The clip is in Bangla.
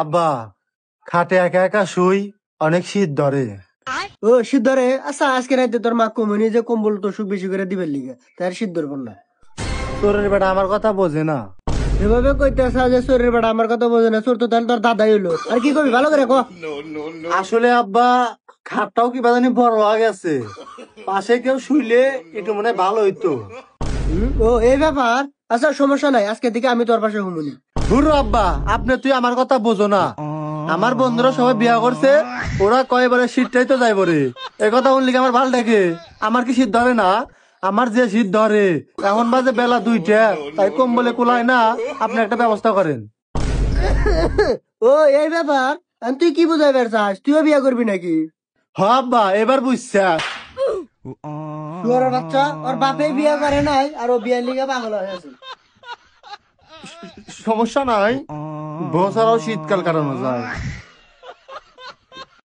আব্বা, খাটে একা একা শুই, অনেক শীত ধরে। ও শীত ধরে? আচ্ছা আজকে রাতে তোর মা কমনি যে কম্বল তোষক বেশি করে দিবেন লিগে তার শীত ধরবো না। তোরের বেটা আমার কথা বোঝে না। এভাবে কইতেছ যে শরীর বেড়া আমার কথা বোঝে না, তোর তো তাহলে তোর দাদাই হইলো। আর কি করবি ভালো করে ক। আসলে আব্বা, খাটটাও কি বাজানি বড় হয়ে গেছে, পাশে কেউ শুইলে একটু মনে হয় ভালো হইতো। ও এই ব্যাপার। আচ্ছা সমস্যা নাই, আজকে থেকে আমি তোর পাশে হুমুনি। ধুর আব্বা, আপনি তুই আমার কথা বোঝো না। আমার বন্ধুরা সবাই বিয়া করছে, ওরা কয়বারে শীতটাই তো যাইব রে। এ কথা বললি কি আমার ভাল দেখে? আমার কি শীত ধরে না? আমার যে শীত ধরে, এখন বাজে বেলা 2টা, তাই কম্বলে কুলায় না। আপনি একটা ব্যবস্থা করেন। ও এই ব্যাপার। আর তুই কি বুঝাইবার চাস? তুইও বিয়া করবি নাকি? হ আব্বা, এবার বুঝছা। শুয়ারের বাচ্চা, ওর বাপে বিয়া করে নাই আর ও বিয়ার লিগে পাগল হয়ে আছে। সমস্যা নাই, বছরও শীতকাল কাটানো যায়।